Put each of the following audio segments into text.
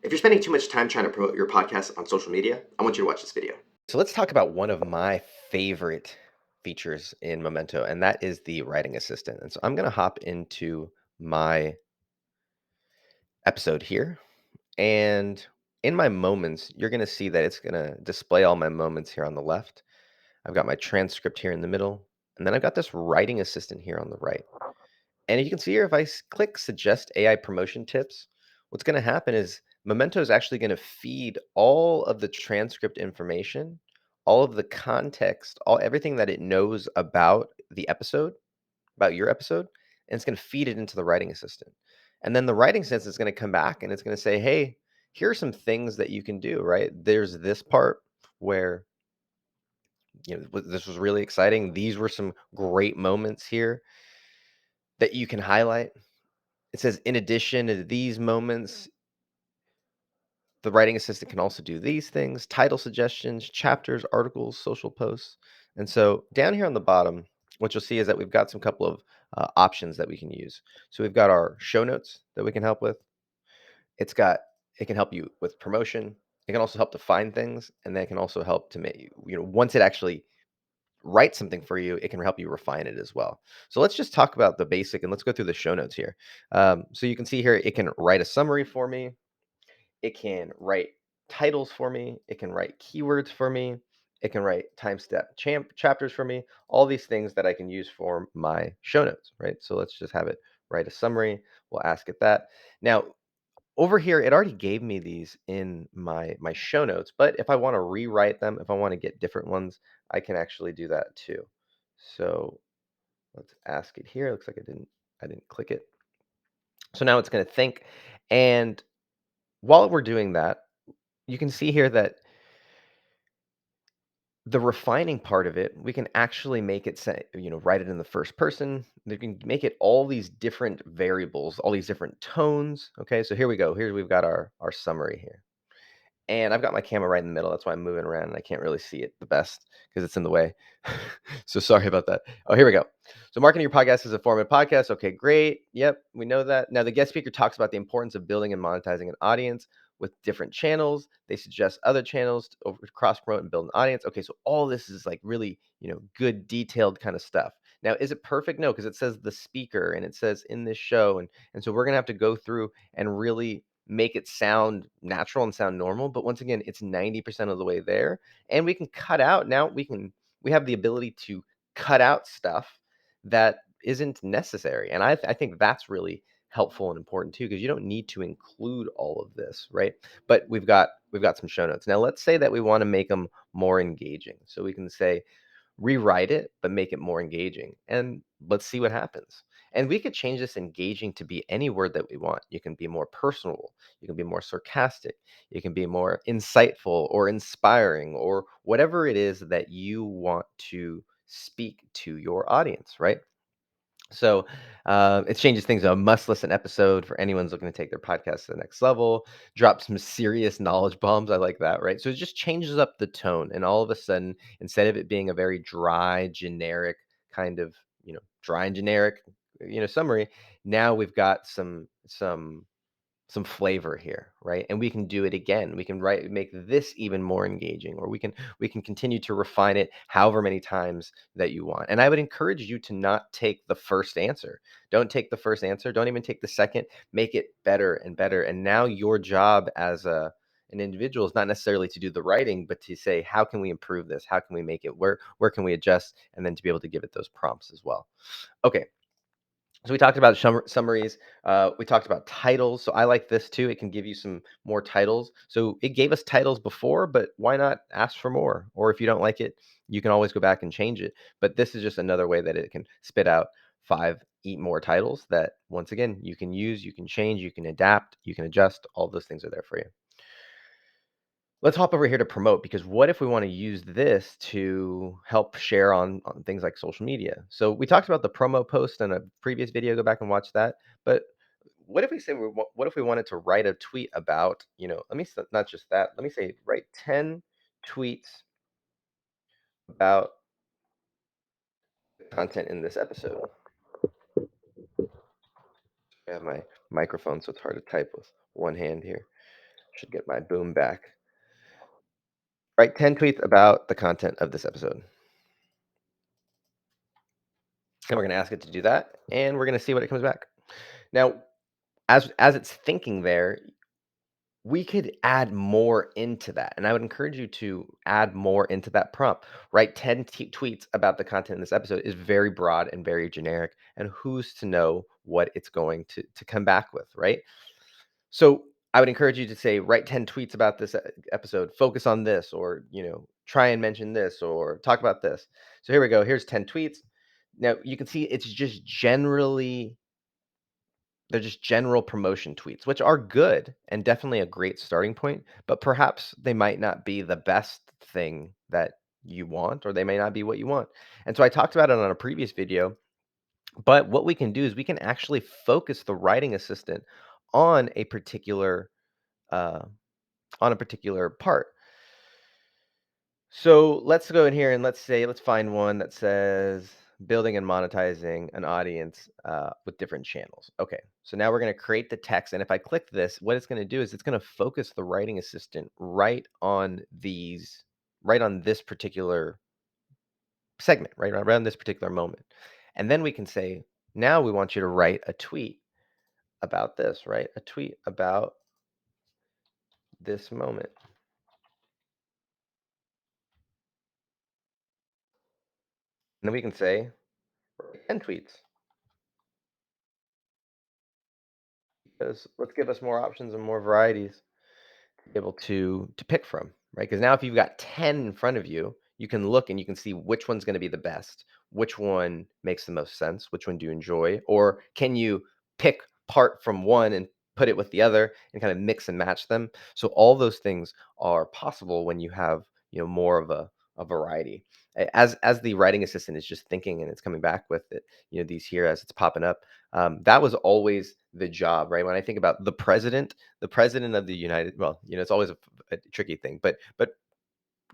If you're spending too much time trying to promote your podcast on social media, I want you to watch this video. So let's talk about one of my favorite features in Memento, and that is the writing assistant. And so I'm going to hop into my episode here. And in my moments, you're going to see that it's going to display all my moments here on the left. I've got my transcript here in the middle. And then I've got this writing assistant here on the right. And you can see here, if I click suggest AI promotion tips, what's going to happen is Memento is actually going to feed all of the transcript information, all of the context, all everything that it knows about the episode, about your episode, and it's going to feed it into the writing assistant. And then the writing assistant is going to come back and it's going to say, hey, here are some things that you can do, right? There's this part where this was really exciting. These were some great moments here that you can highlight. It says, in addition to these moments, the writing assistant can also do these things: title suggestions, chapters, articles, social posts. And so down here on the bottom, what you'll see is that we've got some couple of options that we can use. So we've got our show notes that we can help with. It can help you with promotion. It can also help to find things, and then it can also help to make once it actually writes something for you, it can help you refine it as well. So let's just talk about the basic, and let's go through the show notes here. So you can see here, it can write a summary for me. It can write titles for me. It can write keywords for me. It can write chapters for me. All these things that I can use for my show notes, right? So let's just have it write a summary. We'll ask it that. Now, over here, it already gave me these in my show notes, but if I want to rewrite them, if I want to get different ones, I can actually do that too. So let's ask it here. It looks like I didn't click it. So now it's going to think. And while we're doing that, you can see here that the refining part of it, we can actually make it say, write it in the first person. We can make it all these different variables, all these different tones. Okay, so here we go. Here we've got our summary here. And I've got my camera right in the middle. That's why I'm moving around and I can't really see it the best because it's in the way. So sorry about that. Oh, here we go. So marketing your podcast is a formative podcast. Okay, great. Yep, we know that. Now the guest speaker talks about the importance of building and monetizing an audience with different channels. They suggest other channels to cross promote and build an audience. Okay, so all this is like really, good detailed kind of stuff. Now, is it perfect? No, because it says the speaker and it says in this show. And so we're gonna have to go through and really make it sound natural and sound normal. But once again, it's 90% of the way there. And we can cut out now, we have the ability to cut out stuff that isn't necessary. And I think that's really helpful and important too, because you don't need to include all of this, right? But we've got some show notes. Now let's say that we want to make them more engaging. So we can say rewrite it, but make it more engaging. And let's see what happens. And we could change this engaging to be any word that we want. You can be more personal, you can be more sarcastic, you can be more insightful or inspiring, or whatever it is that you want to speak to your audience, right? So it changes things. A must listen episode for anyone's looking to take their podcast to the next level. Drop some serious knowledge bombs. I like that, right? So it just changes up the tone. And all of a sudden, instead of it being a very dry, generic kind of, dry and generic, summary, now we've got some flavor here, right? And we can do it again. We can make this even more engaging, or we can continue to refine it however many times that you want. And I would encourage you to not take the first answer. Don't take the first answer. Don't even take the second. Make it better and better. And now your job as an individual is not necessarily to do the writing, but to say, how can we improve this? How can we make it? Where can we adjust? And then to be able to give it those prompts as well. Okay, so we talked about summaries. We talked about titles. So I like this too. It can give you some more titles. So it gave us titles before, but why not ask for more? Or if you don't like it, you can always go back and change it. But this is just another way that it can spit out 5 more titles that, once again, you can use, you can change, you can adapt, you can adjust. All those things are there for you. Let's hop over here to promote, because what if we want to use this to help share on things like social media? So we talked about the promo post in a previous video. Go back and watch that. But what if we say what if we wanted to write a tweet about, let me not just that. Let me say write 10 tweets about the content in this episode. I have my microphone, so it's hard to type with one hand here. Should get my boom back. Write 10 tweets about the content of this episode. And we're going to ask it to do that, and we're going to see what it comes back. Now, as it's thinking there, we could add more into that. And I would encourage you to add more into that prompt. Write 10 tweets about the content in this episode is very broad and very generic. And who's to know what it's going to come back with, right? So I would encourage you to say, write 10 tweets about this episode, focus on this, or, try and mention this or talk about this. So here we go. Here's 10 tweets. Now you can see it's just generally they're just general promotion tweets, which are good and definitely a great starting point, but perhaps they might not be the best thing that you want, or they may not be what you want. And so I talked about it on a previous video, but what we can do is we can actually focus the writing assistant on a particular uh, part. So let's go in here and let's find one that says building and monetizing an audience with different channels. Okay, so now we're going to create the text. And if I click this, what it's going to do is it's going to focus the writing assistant right on this particular segment, right around this particular moment. And then we can say, now we want you to write a tweet about this, right? A tweet about this moment. And then we can say, write 10 tweets. Because let's give us more options and more varieties to be able to pick from, right? Because now if you've got 10 in front of you, you can look and you can see which one's going to be the best, which one makes the most sense, which one do you enjoy, or can you pick part from one and put it with the other and kind of mix and match them. So all those things are possible when you have, more of a variety. As the writing assistant is just thinking and it's coming back with it, these here as it's popping up. That was always the job, right? When I think about the president of the United, well, it's always a tricky thing, but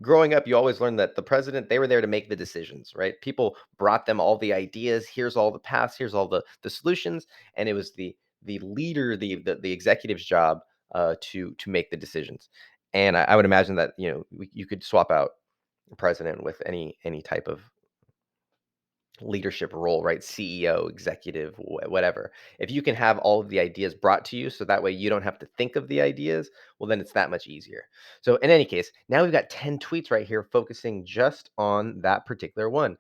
growing up, you always learn that the president, they were there to make the decisions, right? People brought them all the ideas. Here's all the paths. Here's all the solutions, and it was the leader, the executive's job to make the decisions. And I would imagine that you could swap out the president with any type of leadership role, right? CEO, executive, whatever. If you can have all of the ideas brought to you so that way you don't have to think of the ideas, well, then it's that much easier. So, in any case, now we've got 10 tweets right here focusing just on that particular one.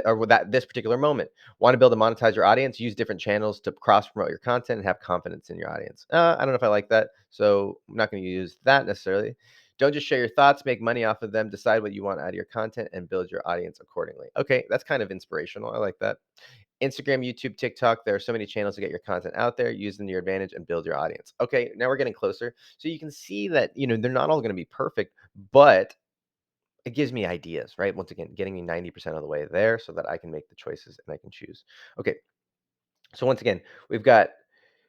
Or that this particular moment. Want to build and monetize your audience? Use different channels to cross promote your content and have confidence in your audience. I don't know if I like that. So, I'm not going to use that necessarily. Don't just share your thoughts, make money off of them, decide what you want out of your content, and build your audience accordingly. Okay, that's kind of inspirational. I like that. Instagram, YouTube, TikTok, there are so many channels to get your content out there. Use them to your advantage and build your audience. Okay, now we're getting closer. So you can see that, they're not all going to be perfect, but it gives me ideas, right? Once again, getting me 90% of the way there so that I can make the choices and I can choose. Okay, so once again, we've got,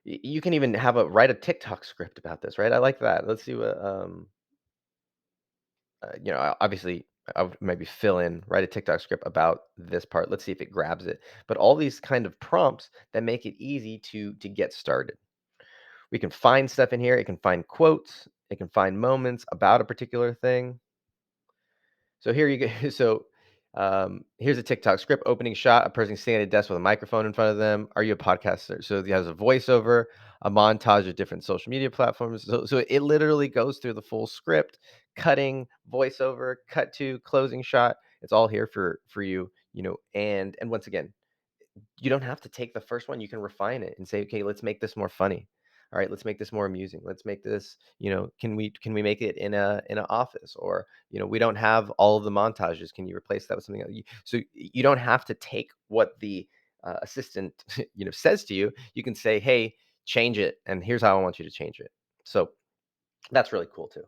you can even write a TikTok script about this, right? I like that. Let's see what, obviously, I would maybe write a TikTok script about this part. Let's see if it grabs it. But all these kind of prompts that make it easy to get started. We can find stuff in here. It can find quotes. It can find moments about a particular thing. So here you go. So here's a TikTok script opening shot, a person sitting at a desk with a microphone in front of them. Are you a podcaster? So it has a voiceover, a montage of different social media platforms. So it literally goes through the full script, cutting, voiceover, cut to, closing shot. It's all here for you, and once again, you don't have to take the first one. You can refine it and say, okay, let's make this more funny. All right, let's make this more amusing. Let's make this, can we make it in an office? Or, we don't have all of the montages. Can you replace that with something else? So you don't have to take what the assistant, says to you. You can say, hey, change it, and here's how I want you to change it. So that's really cool too.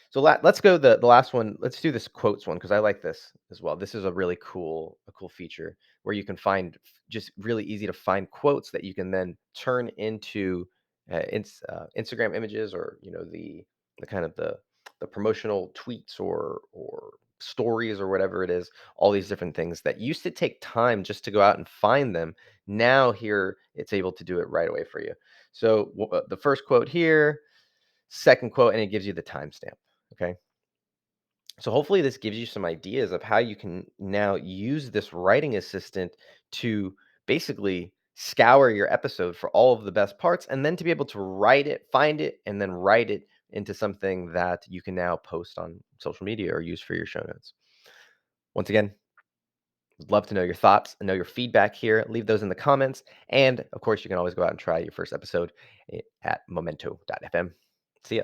So let's go the last one. Let's do this quotes one because I like this as well. This is a cool feature where you can find just really easy to find quotes that you can then turn into Instagram images, or the kind of the promotional tweets or stories or whatever it is. All these different things that used to take time just to go out and find them. Now here it's able to do it right away for you. So the first quote here. second quote, and it gives you the timestamp. Okay. So hopefully this gives you some ideas of how you can now use this writing assistant to basically scour your episode for all of the best parts and then to be able to write it, find it, and then write it into something that you can now post on social media or use for your show notes. Once again, would love to know your thoughts and know your feedback here. Leave those in the comments. And of course, you can always go out and try your first episode at momento.fm. See ya.